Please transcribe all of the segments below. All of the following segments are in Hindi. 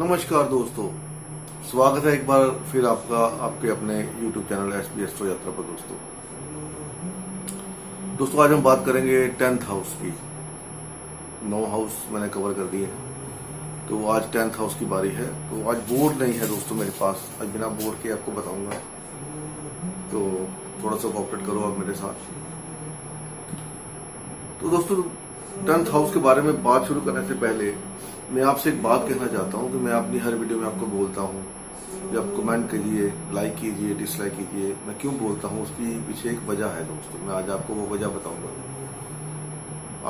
नमस्कार दोस्तों, स्वागत है एक बार फिर आपका आपके अपने YouTube चैनल एसपी एस्ट्रो यात्रा पर। दोस्तों आज हम बात करेंगे 10th हाउस की। 9 हाउस मैंने कवर कर दिए हैं, तो आज 10th हाउस की बारी है। तो आज बोर्ड नहीं है दोस्तों मेरे पास, आज बिना बोर्ड के आपको बताऊंगा, तो थोड़ा सा कोऑपरेट करो आप मेरे साथ। तो दोस्तों 10th हाउस के बारे में बात शुरू करने से पहले मैं आपसे एक बात कहना चाहता हूं कि मैं अपनी हर वीडियो में आपको बोलता हूं कि आप कमेंट कीजिए, लाइक कीजिए, डिसलाइक कीजिए। मैं क्यों बोलता हूं उसकी पीछे एक वजह है दोस्तों। मैं आज आपको वो वजह बताऊंगा।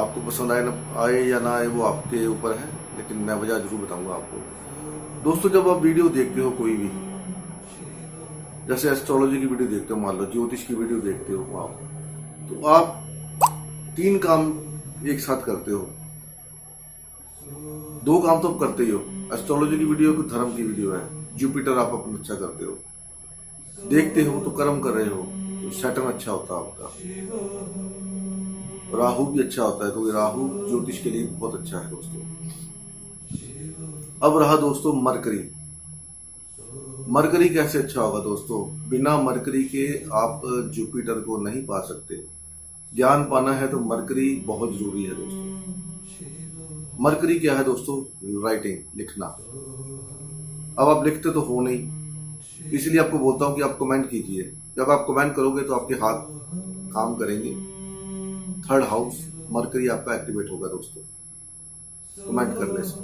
आपको पसंद आए या ना आए वो आपके ऊपर है, लेकिन मैं वजह जरूर बताऊंगा आपको। दोस्तों जब आप वीडियो देखते हो कोई भी, जैसे एस्ट्रोलॉजी की वीडियो देखते हो, मान लो ज्योतिष की वीडियो देखते हो आप, तो आप 3 काम एक साथ करते हो। 2 काम तो आप करते ही हो। एस्ट्रोलॉजी की वीडियो कोई धर्म की वीडियो है, जुपिटर आप अपना अच्छा करते हो, देखते हो तो कर्म कर रहे हो, तो सैटर्न अच्छा होता है आपका। राहु भी अच्छा होता है, क्योंकि राहु ज्योतिष के लिए बहुत अच्छा है दोस्तों। अब रहा दोस्तों मरकरी। मरकरी कैसे अच्छा होगा दोस्तों? बिना मरकरी के आप जुपिटर को नहीं पा सकते। ज्ञान पाना है तो मरकरी बहुत जरूरी है दोस्तों। मरकरी क्या है दोस्तों? राइटिंग, लिखना। अब आप लिखते तो हो नहीं, इसलिए आपको बोलता हूं कि आप कमेंट कीजिए। जब आप कमेंट करोगे तो आपके हाथ काम करेंगे। 3rd हाउस मरकरी आपका एक्टिवेट होगा दोस्तों, कमेंट करने से।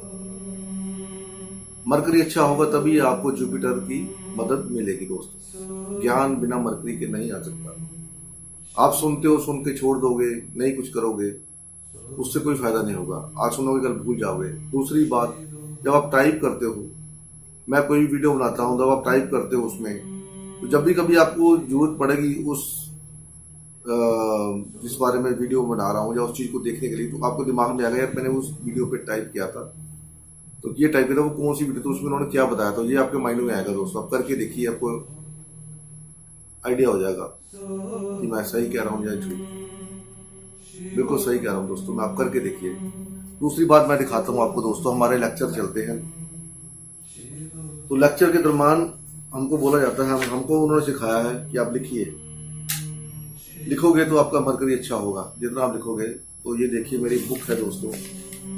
मरकरी अच्छा होगा तभी आपको जुपिटर की मदद मिलेगी दोस्तों। ज्ञान बिना मरकरी के नहीं आ सकता। आप सुनते हो, सुन के छोड़ दोगे, नहीं कुछ करोगे, उससे कोई फायदा नहीं होगा। आज सुनोगे कल भूल जाओगे। दूसरी बात, जब आप टाइप करते हो, मैं कोई वीडियो बनाता हूं, जब आप टाइप करते हो उसमें, तो जब भी कभी आपको जरूरत पड़ेगी उस जिस बारे में वीडियो बना रहा हूं या उस चीज को देखने के लिए, तो आपको दिमाग में आ गया यार मैंने उस वीडियो पे टाइप किया था, तो ये टाइप किया था, वो कौन सी वीडियो, तो उसमें उन्होंने क्या बताया, तो ये आपके माइंड में आएगा दोस्तों। आप करके देखिए, आपको आइडिया हो जाएगा कि मैं सही कह रहा हूं या झूठ। बिल्कुल सही कह रहा हूं दोस्तों, मैं आप करके देखिए। दूसरी बात मैं दिखाता हूं आपको दोस्तों, हमारे लेक्चर चलते हैं, तो लेक्चर के दरमियान हमको बोला जाता है, हमको उन्होंने सिखाया है कि आप लिखिए। लिखोगे तो आपका मरकरी अच्छा होगा जितना आप लिखोगे। तो ये देखिए मेरी बुक है दोस्तों,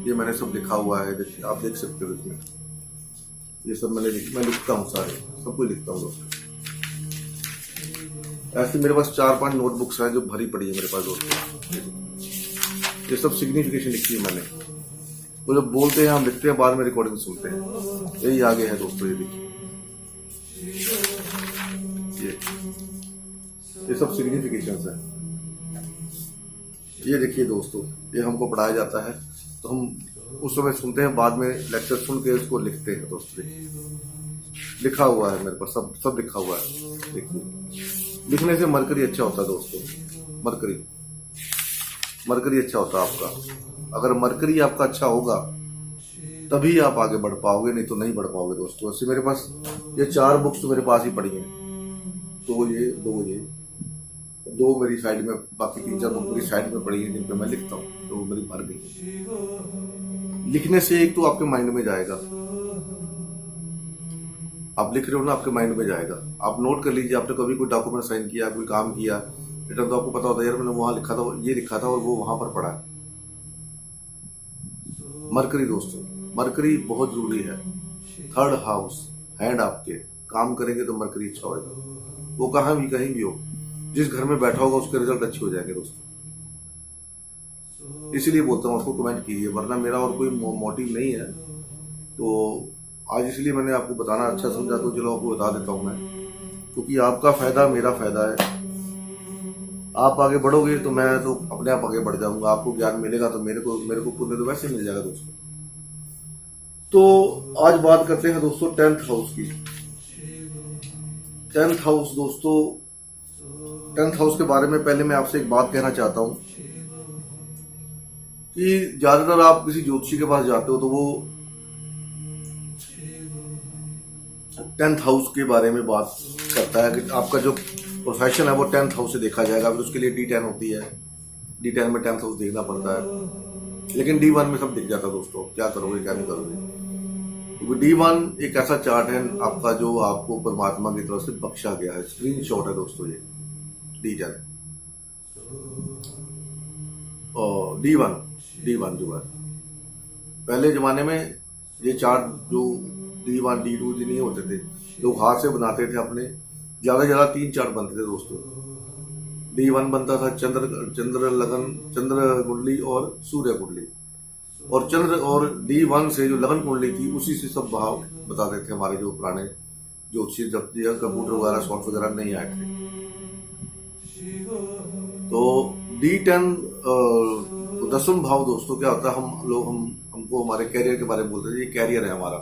ये मैंने सब लिखा हुआ है, देखिए आप देख सकते हो इसमें। ये सब मैं लिखता हूँ, सारे सब कुछ लिखता हूँ दोस्तों। ऐसे मेरे पास 4-5 नोटबुक्स हैं जो भरी पड़ी है मेरे पास दोस्तों। ये सब सिग्निफिकेशन लिखी है मैंने। वो जब बोलते हैं हम लिखते हैं, बाद में रिकॉर्डिंग सुनते हैं। यही आगे है दोस्तों, ये देखिए, ये सब सिग्निफिकेशंस है। ये देखिए दोस्तों, ये हमको पढ़ाया जाता है, तो हम उस समय सुनते हैं, बाद में लेक्चर सुन के उसको लिखते हैं दोस्तों। लिखा हुआ है मेरे पास, सब लिखा हुआ है। देखिए, लिखने से मरकरी अच्छा होता है दोस्तों। मरकरी अच्छा होता है आपका। अगर मरकरी आपका अच्छा होगा तभी आप आगे बढ़ पाओगे, नहीं तो नहीं बढ़ पाओगे दोस्तों। ऐसे मेरे पास ये 4 बुक्स तो मेरे पास ही पड़ी हैं, तो ये 2 मेरी साइड में, बाकी 3-4 बुक मेरी साइड में पड़ी है जिन पे मैं लिखता हूँ, तो वो मेरी भर गई। लिखने से एक तो आपके माइंड में जाएगा, आप लिख रहे हो ना, आपके माइंड में जाएगा। आप नोट कर लीजिए, आपने कभी कोई डॉक्यूमेंट साइन किया, कोई काम किया, रिटर्न, तो आपको पता होता है यार मैंने वहां लिखा था, ये लिखा था और वो वहां पर पड़ा है। मरकरी दोस्तों, मरकरी बहुत जरूरी है। 3rd हाउस हैंड आपके काम करेंगे तो मरकरी अच्छा होगा। वो कहीं भी हो, जिस घर में बैठा होगा उसके रिजल्ट अच्छे हो जाएंगे दोस्तों। इसीलिए बोलता हूँ आपको कमेंट कीजिए, वरना मेरा और कोई मोटिव नहीं है। तो आज इसलिए मैंने आपको बताना अच्छा समझा, तो चलो आपको बता देता हूँ मैं, क्योंकि आपका फायदा मेरा फायदा है। आप आगे बढ़ोगे तो मैं तो अपने आप आगे बढ़ जाऊंगा। आपको ज्ञान मिलेगा तो मेरे को पुण्य तो वैसे मिल जाएगा दोस्तों। तो आज बात करते हैं दोस्तों 10th हाउस की। 10th हाउस दोस्तों, 10th हाउस के बारे में पहले मैं आपसे एक बात कहना चाहता हूं कि ज्यादातर आप किसी ज्योतिषी के पास जाते हो तो वो 10th हाउस के बारे में बात करता है कि आपका जो प्रोफेशन है वो 10th हाउस से देखा जाएगा। फिर उसके लिए D10 होती है, D10 में 10th हाउस देखना पड़ता है, लेकिन D1 में सब दिख जाता है दोस्तों। क्या करोगे क्या नहीं करोगे। तो D1 एक ऐसा चार्ट है आपका जो आपको परमात्मा की तरफ से बख्शा गया है, स्क्रीनशॉट है दोस्तों ये D10 और D1 जो है पहले जमाने में ये चार्ट जो D1 D2 नहीं होते थे, लोग हाथ से बनाते थे अपने, ज्यादा से ज्यादा 3 चार्ट बनते थे दोस्तों। D1 बनता था चंद्र कुंडली और सूर्य कुंडली, और चंद्र और D1 से जो लगन कुंडली थी उसी से सब भाव बताते थे हमारे जो पुराने ज्योतिषी, जब कंप्यूटर वगैरह सॉफ्ट वगैरह नहीं आए थे। तो D10 10वां भाव दोस्तों क्या होता है, हमको हमारे कैरियर के बारे में बोलते हैं, ये कैरियर है हमारा।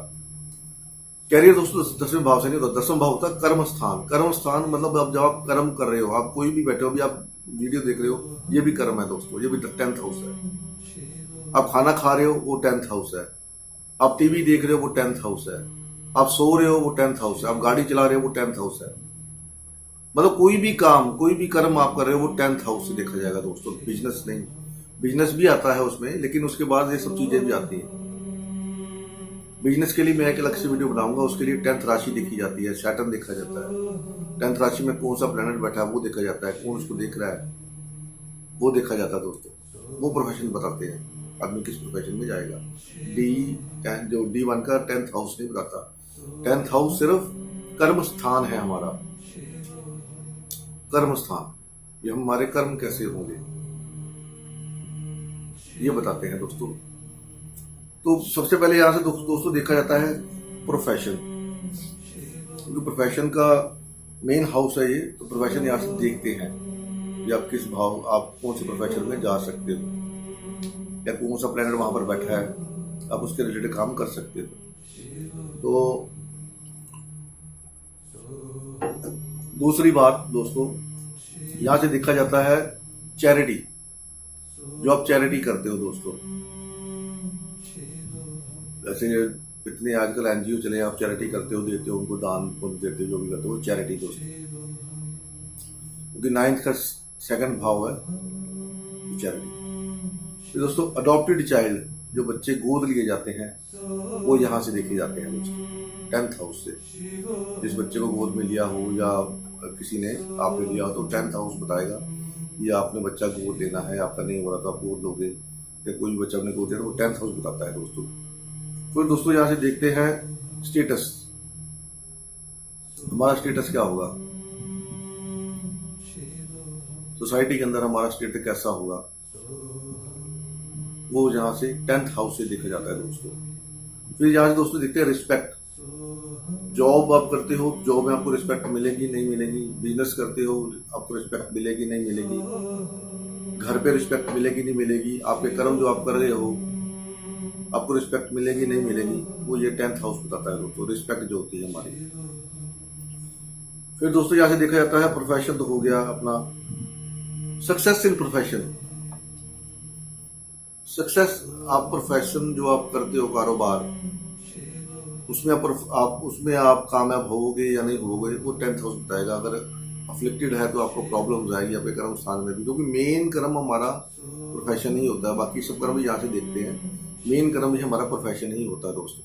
कैरियर दोस्तों 10वें भाव से नहीं होता, 10वां भाव होता है कर्म स्थान। कर्म स्थान मतलब अब जब आप कर्म कर रहे हो, आप कोई भी बैठे हो, अभी आप वीडियो देख रहे हो, ये भी कर्म है दोस्तों, ये भी 10th हाउस है। आप खाना खा रहे हो, वो 10th हाउस है। आप टीवी देख रहे हो, वो 10th हाउस है। आप सो रहे हो, वो 10th हाउस है। आप गाड़ी चला रहे हो, वो 10th हाउस है। मतलब कोई भी काम, कोई भी कर्म आप कर रहे हो, वो 10th हाउस से देखा जाएगा दोस्तों। बिजनेस नहीं, बिजनेस भी आता है उसमें, लेकिन उसके बाद ये सब चीजें भी आती हैं। बिजनेस के लिए मैं एक अलग से वीडियो बनाऊंगा, उसके लिए 10th राशि देखी जाती है, सैटर्न देखा जाता है। 10th राशि में कौन सा प्लेनेट बैठा है वो देखा जाता है, कौन उसको देख रहा है वो देखा जाता है दोस्तों। वो प्रोफेशन बताते हैं आदमी किस प्रोफेशन में जाएगा। जो D1 का 10th हाउस नहीं बताता। 10th हाउस सिर्फ कर्म स्थान है हमारा, कर्म स्थान। ये हमारे कर्म कैसे होंगे ये बताते हैं दोस्तों। तो सबसे पहले यहां से दोस्तों देखा जाता है प्रोफेशन, क्योंकि प्रोफेशन का मेन हाउस है ये। तो प्रोफेशन यहां से देखते हैं कि आप किस भाव, आप कौन से प्रोफेशन में जा सकते हो, या कौन सा प्लेनेट वहां पर बैठा है, आप उसके रिलेटेड काम कर सकते हो। तो दूसरी बात दोस्तों, यहां से देखा जाता है चैरिटी, जो आप चैरिटी करते हो दोस्तों। जैसे इतने आजकल एनजीओ चले, आप चैरिटी करते हो, देते हो उनको, दान पुण्य देते हो, जो भी करते हो, चैरिटी दोस्तों। क्योंकि 9th का 2nd भाव है चैरिटी। तो दोस्तों अडॉप्टेड चाइल्ड, जो बच्चे गोद लिए जाते हैं, वो यहाँ से देखे जाते हैं दोस्तों 10th हाउस से। जिस बच्चे को गोद में लिया हो या किसी ने आपने लिया हो, तो 10th हाउस बताएगा ये आपने बच्चा गोद लेना है, आपका नहीं हो रहा तो आप गोद लोगे, या कोई बच्चा अपने गोद लेना, वो 10th हाउस बताता है दोस्तों। फिर दोस्तों यहाँ से देखते हैं स्टेटस, हमारा स्टेटस क्या होगा सोसाइटी के अंदर, हमारा स्टेटस कैसा होगा, वो यहाँ से 10th हाउस से देखा जाता है दोस्तों। फिर यहाँ से दोस्तों देखते हैं रिस्पेक्ट। जॉब आप करते हो, जॉब में आपको रिस्पेक्ट मिलेगी नहीं मिलेगी। बिजनेस करते हो, आपको रिस्पेक्ट मिलेगी नहीं मिलेगी। घर पे रिस्पेक्ट मिलेगी नहीं मिलेगी। आपके कर्म जो आप कर रहे हो, आपको रिस्पेक्ट मिलेगी नहीं मिलेगी, वो ये 10th हाउस बताता है दोस्तों, रिस्पेक्ट जो होती है हमारी। फिर दोस्तों यहाँ से देखा जाता है प्रोफेशन, तो हो गया अपना सक्सेस इन प्रोफेशन। सक्सेस, आप प्रोफेशन जो आप करते हो, कारोबार, उसमें आप कामयाब होगे या नहीं होगे, वो 10th हाउस बताएगा। अगर अफ्लिक्टेड है तो आपको प्रॉब्लम्स आएगी आपके कर्म स्थान में भी, क्योंकि मेन कर्म हमारा प्रोफेशन ही होता है। बाकी सब कर्म यहाँ से देखते हैं, मेन कर्म ही हमारा प्रोफेशन ही होता है दोस्तों।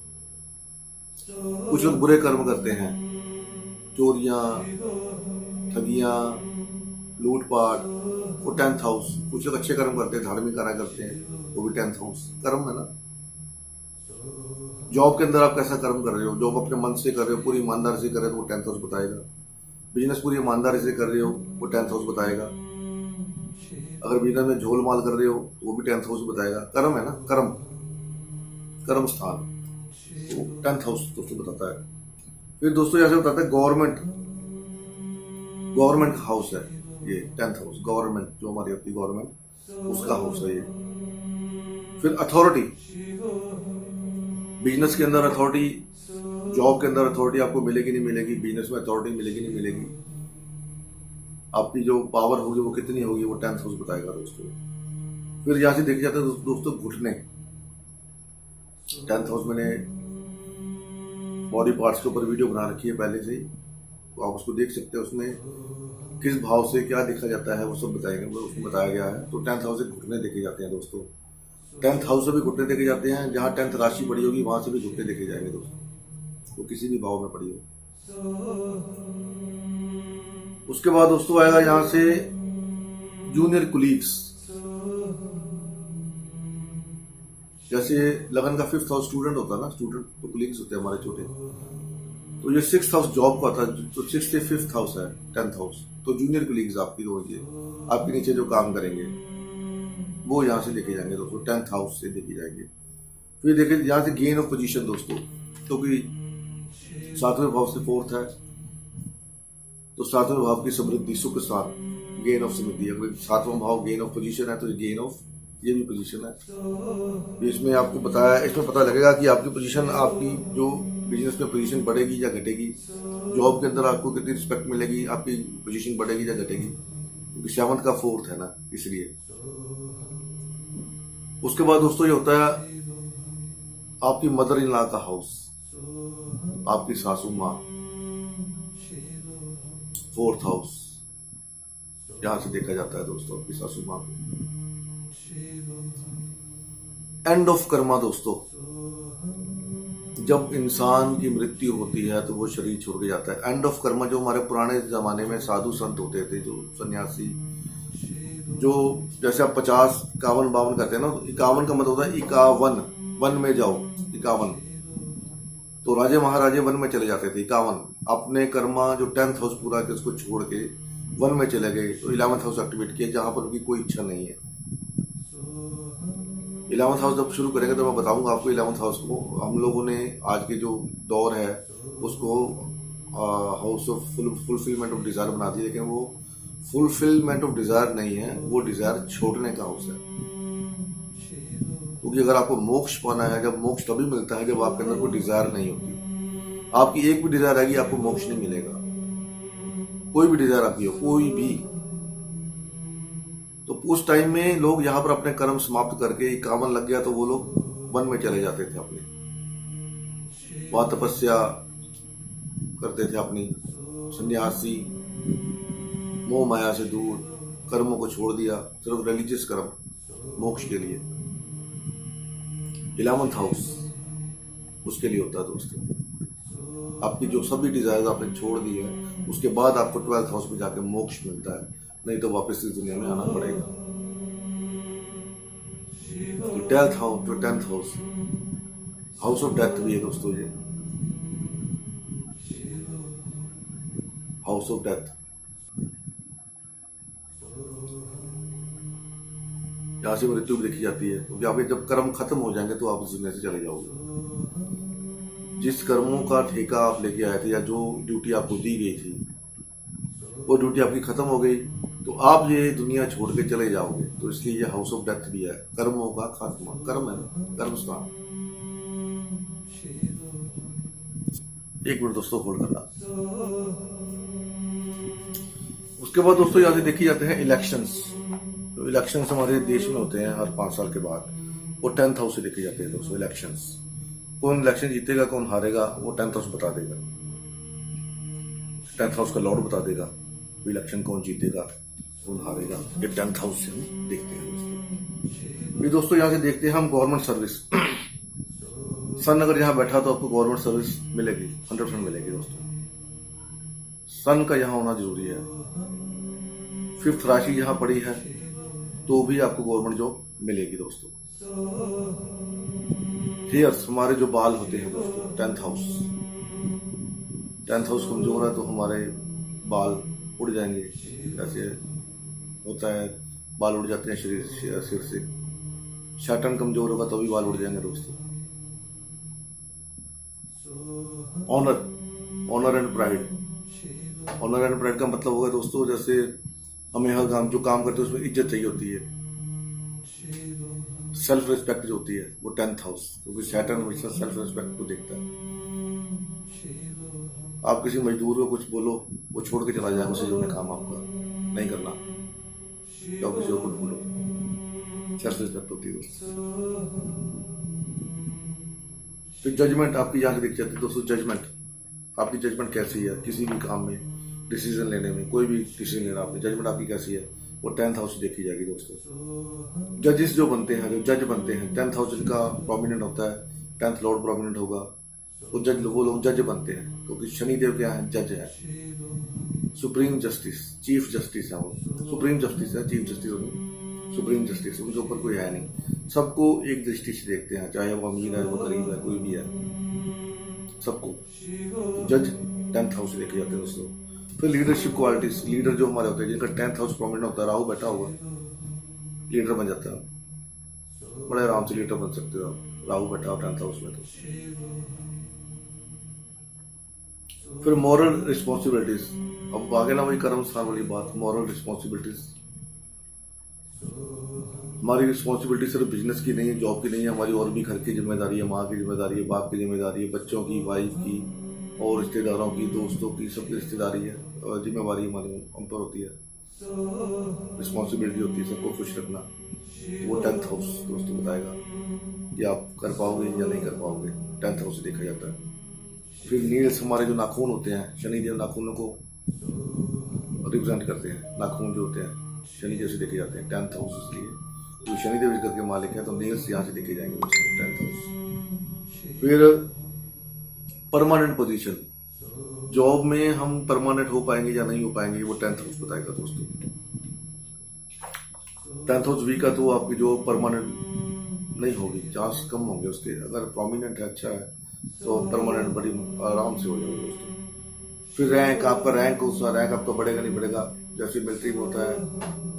कुछ लोग बुरे कर्म करते हैं, चोरियां, ठगियां, लूटपाट, वो 10th हाउस। कुछ लोग अच्छे कर्म करते हैं, धार्मिक कार्य करते हैं, वो भी 10th हाउस कर्म है ना। जॉब के अंदर आप कैसा कर्म कर रहे हो, जॉब अपने मन से कर रहे हो, पूरी ईमानदारी से कर रहे हो, वो 10th हाउस बताएगा। बिजनेस पूरी ईमानदारी से कर रहे हो, वो 10th हाउस बताएगा। अगर बिजनेस में झोल माल कर रहे हो, वो भी 10th हाउस बताएगा। कर्म है ना, कर्म स्थान, वो 10th हाउस दोस्तों बताता है। फिर दोस्तों यहाँ से बताता है गवर्नमेंट हाउस है ये 10th हाउस। गवर्नमेंट जो हमारी अपनी गवर्नमेंट, उसका हाउस है ये। फिर अथॉरिटी, बिजनेस के अंदर अथॉरिटी, जॉब के अंदर अथॉरिटी आपको मिलेगी नहीं मिलेगी, बिजनेस में अथॉरिटी मिलेगी नहीं मिलेगी, आपकी जो पावर होगी वो कितनी होगी, वो 10th हाउस बताएगा दोस्तों। फिर यहाँ से देखा जाता है दोस्तों घुटने। 10th हाउस मैंने बॉडी पार्ट्स के ऊपर वीडियो बना रखी है पहले से ही, तो आप उसको देख सकते हैं। उसमें किस भाव से क्या देखा जाता है वो सब बताएंगे, उसमें बताया गया है। तो 10th हाउस से घुटने देखे जाते हैं दोस्तों। 10th हाउस से भी घुटने देखे जाते हैं, जहां 10th राशि पड़ी होगी वहां से भी घुटने देखे जाएंगे दोस्तों, वो किसी भी भाव में पड़ी हो। उसके बाद दोस्तों आएगा यहां से जूनियर कुलीग्स, जैसे लगन का 5th हाउस स्टूडेंट होता है ना, स्टूडेंट तो कुलीग्स होते हैं हमारे छोटे, तो ये 6th हाउस जॉब का था, तो 6th से 5th हाउस है 10th हाउस, तो जूनियर कुलीग्स आपकी होंगे, आपके नीचे जो काम करेंगे वो यहाँ से देखे जाएंगे दोस्तों, 10th हाउस से देखे जाएंगे। फिर देखिए यहाँ से गेन ऑफ पोजीशन दोस्तों, क्योंकि 7वें भाव से 4th है, तो 7वें भाव की समृद्धि सुख साथ गेन ऑफ समृद्धि, अगर 7वां भाव गेन ऑफ पोजीशन है तो ये गेन ऑफ, ये भी पोजीशन है। इसमें आपको बताया, इसमें पता लगेगा कि आपकी पोजीशन, आपकी जो बिजनेस में पोजीशन बढ़ेगी या घटेगी, जॉब के अंदर आपको कितनी रिस्पेक्ट मिलेगी, आपकी पोजीशन बढ़ेगी या घटेगी, क्योंकि 7th का 4th है ना, इसलिए। उसके बाद दोस्तों ये होता है आपकी मदर इन लॉ का हाउस, आपकी सासू माँ, 4th हाउस, यहां से देखा जाता है दोस्तों आपकी सासू माँ को। एंड ऑफ कर्मा दोस्तों, जब इंसान की मृत्यु होती है तो वो शरीर छोड़ के जाता है। एंड ऑफ कर्मा जो हमारे पुराने जमाने में साधु संत होते थे, जो सन्यासी, जो जैसे आप 50, 51, 52 कहते हैं ना, तो 51 का मतलब होता है 51, वन में जाओ, 51, तो राजे महाराजे वन में चले जाते थे। 51 अपने कर्मा जो 10th हाउस पूरा के उसको छोड़ के वन में चले गए, तो 11th हाउस एक्टिवेट किया, जहां पर उनकी कोई इच्छा नहीं है। 11th हाउस जब शुरू करेंगे तो मैं बताऊंगा आपको 11th हाउस को। हम लोगों ने आज के जो दौर है उसको house of fulfilment of desire बना दिया, लेकिन वो फुलफिलमेंट ऑफ डिजायर नहीं है, वो डिजायर छोड़ने का हाउस है। क्योंकि अगर आपको मोक्ष पाना है, जब मोक्ष तभी मिलता है जब आपके अंदर कोई डिजायर नहीं होती। आपकी एक भी डिजायर आएगी आपको मोक्ष नहीं मिलेगा, कोई भी डिजायर आपकी हो, कोई भी। तो उस टाइम में लोग यहाँ पर अपने कर्म समाप्त करके 51 लग गया तो वो लोग वन में चले जाते थे, अपने वहां तपस्या करते थे अपनी, सन्यासी, मोह माया से दूर, कर्मों को छोड़ दिया, सिर्फ रिलीजियस कर्म मोक्ष के लिए। 11th हाउस उसके लिए होता है दोस्तों। आपकी जो सभी डिजायर आपने छोड़ दी है, उसके बाद आपको 12th हाउस में जाके मोक्ष मिलता है, नहीं तो वापस इस दुनिया में आना पड़ेगा। तो 12th हाउस, तो 10th house house of death भी है दोस्तों, ये हाउस ऑफ डेथ। यहां से मृत्यु भी देखी जाती है, क्योंकि आपके जब कर्म खत्म हो जाएंगे तो आप इस दुनिया से चले जाओगे। जिस कर्मों का ठेका आप लेके आए थे या जो ड्यूटी आपको दी गई थी, वो ड्यूटी आपकी खत्म हो गई, तो आप ये दुनिया छोड़ के चले जाओगे। तो इसलिए ये हाउस ऑफ डेथ भी है, कर्मों का खात्मा, कर्म है, कर्म स्थान। एक मिनट दोस्तों होल्ड करना। उसके बाद दोस्तों यहां से देखी जाते हैं इलेक्शंस। तो इलेक्शंस हमारे देश में होते हैं हर 5 साल के बाद, वो 10th हाउस से देखे जाते हैं दोस्तों इलेक्शंस। कौन इलेक्शन जीतेगा, कौन हारेगा, वो 10th हाउस बता देगा। 10th हाउस का लॉर्ड बता देगा इलेक्शन कौन जीतेगा, कौन हारेगा। ये 10th हाउस से हम देखते हैं दोस्तों। ये दोस्तों यहाँ से देखते हैं हम गवर्नमेंट सर्विस। सन अगर यहाँ बैठा तो आपको गवर्नमेंट सर्विस मिलेगी, 100% मिलेगी दोस्तों। सन का यहाँ होना जरूरी है। 5th राशि यहाँ पड़ी है तो भी आपको गवर्नमेंट जॉब मिलेगी दोस्तों। हेयर्स, हमारे जो बाल होते हैं दोस्तों, 10th हाउस, 10th हाउस कमजोर है तो हमारे बाल उड़ जाएंगे। जैसे होता है बाल उड़ जाते हैं शरीर सिर से। शैटर्न कमजोर होगा तो भी बाल उड़ जाएंगे दोस्तों। Honour, honour and pride, honour and pride का मतलब होगा दोस्तों, जैसे हमें हर काम जो काम करते हैं उसमें इज्जत चाहिए होती है, सेल्फ रिस्पेक्ट जो होती है, वो 10th हाउस, क्योंकि सैटर्न हमेशा सेल्फ रिस्पेक्ट को देखता है। आप किसी मजदूर को कुछ बोलो, वो छोड़ के चला जाएगा, उसे जो काम आपका नहीं करना, तो किसी को बोलो, सेल्फ रिस्पेक्ट होती है दोस्तों। फिर जजमेंट आपकी यहाँ से दिख जाती है दोस्तों। जजमेंट, आपकी जजमेंट कैसी है किसी भी काम में, डिसीजन लेने में, कोई भी डिसीजन लेना आपने, जजमेंट आपकी कैसी है, वो 10th हाउस देखी जाएगी दोस्तों। जजेस जो बनते हैं, जो जज बनते हैं, 10th हाउस जिनका प्रोमिनेंट होता है, 10th लॉर्ड प्रोमिनेंट होगा, वो लोग जज बनते हैं, क्योंकि शनिदेव क्या है, जज है, सुप्रीम जस्टिस, चीफ जस्टिस है वो, सुप्रीम जस्टिस है, चीफ जस्टिस नहीं, सुप्रीम जस्टिस, उनके ऊपर कोई है नहीं। सबको एक दृष्टि से देखते हैं, चाहे वो अमीर है, वो गरीब है, कोई भी है, सबको जज 10th हाउस लेके जाते हैं दोस्तों। फिर लीडरशिप क्वालिटीज, लीडर जो हमारे होते हैं, जिनका 10th हाउस प्रोमिनेंट होता है, राहु बैठा हुआ लीडर बन जाता है, बड़े आराम से लीडर बन सकते हो आप, राहु बैठा हो 10th हाउस में। तो फिर मॉरल रिस्पॉन्सिबिलिटीज, अब आगे ना वही कर्म स्थान वाली बात, मॉरल रिस्पॉन्सिबिलिटीज। हमारी रिस्पॉन्सिबिलिटी सिर्फ बिजनेस की नहीं है, जॉब की नहीं है, हमारी और भी घर की जिम्मेदारी है, माँ की जिम्मेदारी है, बाप की जिम्मेदारी है, बच्चों की, वाइफ की, और रिश्तेदारों की, दोस्तों की, सबकी रिश्तेदारी है, जिम्मेवारी हमारी हम पर होती है, रिस्पॉन्सिबिलिटी होती है सबको खुश रखना। वो 10th हाउस दोस्तों बताएगा कि आप कर पाओगे या नहीं कर पाओगे, 10th हाउस से देखा जाता है। फिर नील्स, हमारे जो नाखून होते हैं, शनिदेव नाखूनों को रिप्रेजेंट करते हैं, नाखून जो होते हैं शनिदेव से देखे जाते हैं 10th हाउस, इसलिए तो शनिदेव इस घर के मालिक हैं, तो नेल्स यहाँ से देखे जाएंगे 10th हाउस। फिर परमानेंट पोजीशन, जॉब में हम परमानेंट हो पाएंगे या नहीं हो पाएंगे, वो 10th हाउस बताएगा दोस्तों। 10th हाउस वीक है तो आपकी जॉब परमानेंट नहीं होगी, चांस कम होंगे उसके। अगर प्रोमिनेंट है, अच्छा है, तो परमानेंट बड़ी आराम से हो जाएगा दोस्तों। फिर रैंक, आपका रैंक, उसका रैंक आपका बढ़ेगा नहीं बढ़ेगा, जैसे मिलिट्री में होता है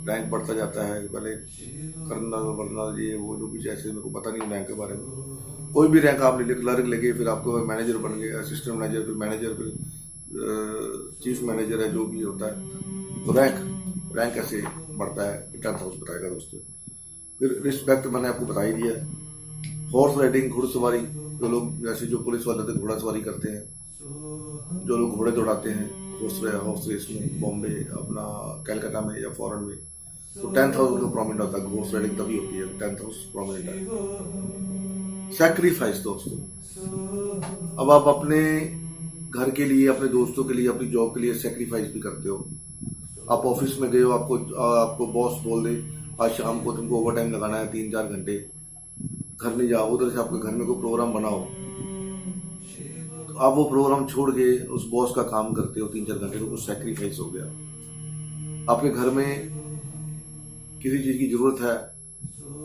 रैंक बढ़ता जाता है, पहले कर्नल वर्नल ये वो जो भी, जैसे मेरे को पता नहीं रैंक के बारे में, कोई भी रैंक आप ले लीजिए, क्लर्क लेके फिर आपको मैनेजर बन गए, असिस्टेंट मैनेजर, फिर मैनेजर, फिर चीफ मैनेजर है, जो भी होता है, तो रैंक कैसे बढ़ता है 10th हाउस बताएगा दोस्तों। फिर रिस्पेक्ट मैंने आपको बता ही दिया। हॉर्स राइडिंग, घुड़सवारी, जो लोग जैसे जो पुलिस वाले थे घोड़ा सवारी करते हैं, जो लोग घोड़े दौड़ाते हैं हॉर्स रेस में, बॉम्बे, अपना कलकत्ता में या फॉरेन में, तो 10th हाउस उनका प्रोमिनेंट होता है, हॉर्स राइडिंग तभी होती है 10th हाउस प्रोमिनेंट है। सैक्रिफाइस दोस्तों, अब आप अपने घर के लिए, अपने दोस्तों के लिए, अपनी जॉब के लिए सैक्रिफाइस भी करते हो। आप ऑफिस में गए हो, आपको बॉस बोल दे आज शाम को तुमको ओवर टाइम लगाना है 3-4 घंटे, घर नहीं जाओ, उधर से आपके घर में कोई प्रोग्राम बनाओ, तो आप वो प्रोग्राम छोड़ के उस बॉस का काम करते हो 3-4 घंटे, तो कुछ सैक्रिफाइस हो गया। आपके घर में किसी चीज की जरूरत है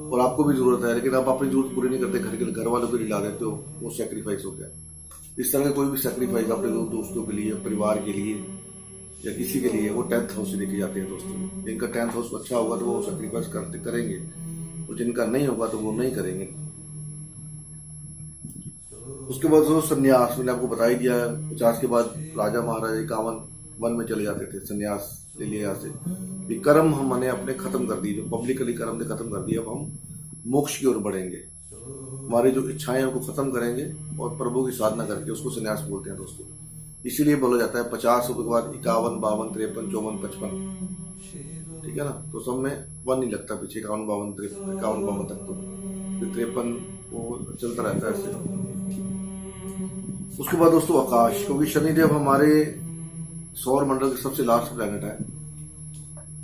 और आपको भी जरूरत है, लेकिन आप अपनी जरूरत पूरी नहीं करते, घर वालों को ला देते हो, वो सैक्रिफाइस हो गया। इस तरह का कोई भी सैक्रिफाइस अपने दोस्तों के लिए, परिवार के लिए या किसी के लिए, वो 10th हाउस से लेके जाते हैं दोस्तों। जिनका 10th हाउस अच्छा होगा तो वो सैक्रिफाइस करेंगे, और जिनका नहीं होगा तो वो नहीं करेंगे। उसके बाद दोस्तों संन्यास, मैंने आपको बता ही दिया है, 50 के बाद राजा महाराजा 51 वन में चले जाते थे, संन्यास ले लिया यहाँ से। कर्म हमने अपने खत्म कर दिए, जो पब्लिकली कर्म ने खत्म कर दिया, अब हम मोक्ष की ओर बढ़ेंगे, हमारी जो इच्छाएं उनको खत्म करेंगे और प्रभु की साधना करके, उसको संन्यास बोलते हैं दोस्तों। इसीलिए बोला जाता है 50 के बाद 51, 52, 53, 54, 55, ठीक है ना, तो सब में 1 नहीं लगता पीछे, 51, 52 तक, तो फिर 53 वो चलता रहता है ऐसे। उसके बाद दोस्तों आकाश, क्योंकि शनिदेव हमारे सौर मंडल के सबसे लास्ट प्लैनेट है,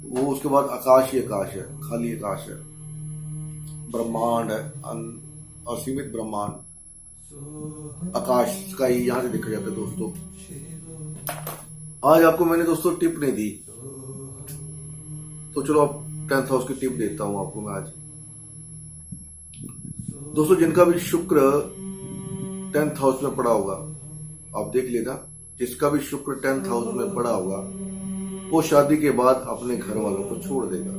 वो उसके बाद आकाश ही आकाश है, खाली आकाश है, ब्रह्मांड है, असीमित ब्रह्मांड, आकाश का ही यहां से देखा जाता है दोस्तों। आज आपको मैंने दोस्तों टिप नहीं दी, तो चलो अब 10th हाउस की टिप देता हूं आपको मैं आज दोस्तों। जिनका भी शुक्र 10th हाउस में पड़ा होगा, आप देख लेना, जिसका भी शुक्र 10th हाउस में पड़ा होगा, वो शादी के बाद अपने घर वालों को छोड़ देगा,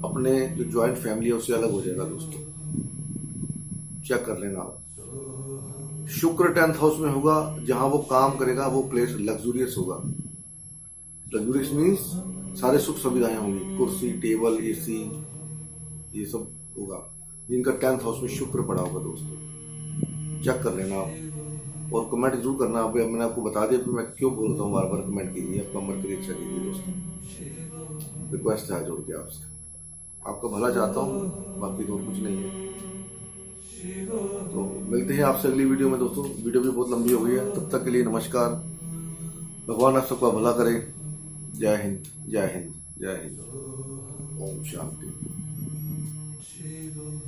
अपने जो ज्वाइंट फैमिली है उससे अलग हो जाएगा दोस्तों। चेक कर लेना आप। शुक्र 10th हाउस में होगा, जहां वो काम करेगा वो प्लेस लग्जूरियस होगा। लग्जूरियस मीन्स सारे सुख सुविधाएं होंगी, कुर्सी, टेबल, एसी, ये सब होगा। जिनका 10th हाउस में शुक्र पड़ा होगा दोस्तों, चेक कर लेना आप, और कमेंट जरूर करना। अब मैंने आपको बता दिया कि मैं क्यों बोलता हूँ, बार बार कमेंट कीजिए, आपका नंबर की इच्छा कीजिए दोस्तों, रिक्वेस्ट है जोड़ के आपसे, आपका भला चाहता हूँ, बाकी तो कुछ नहीं है। तो मिलते हैं आपसे अगली वीडियो में दोस्तों। वीडियो भी बहुत लंबी हो गई है, तब तक के लिए नमस्कार। भगवान आप सबका भला करे। जय हिंद, जय हिंद, जय हिंद। ओम शांति।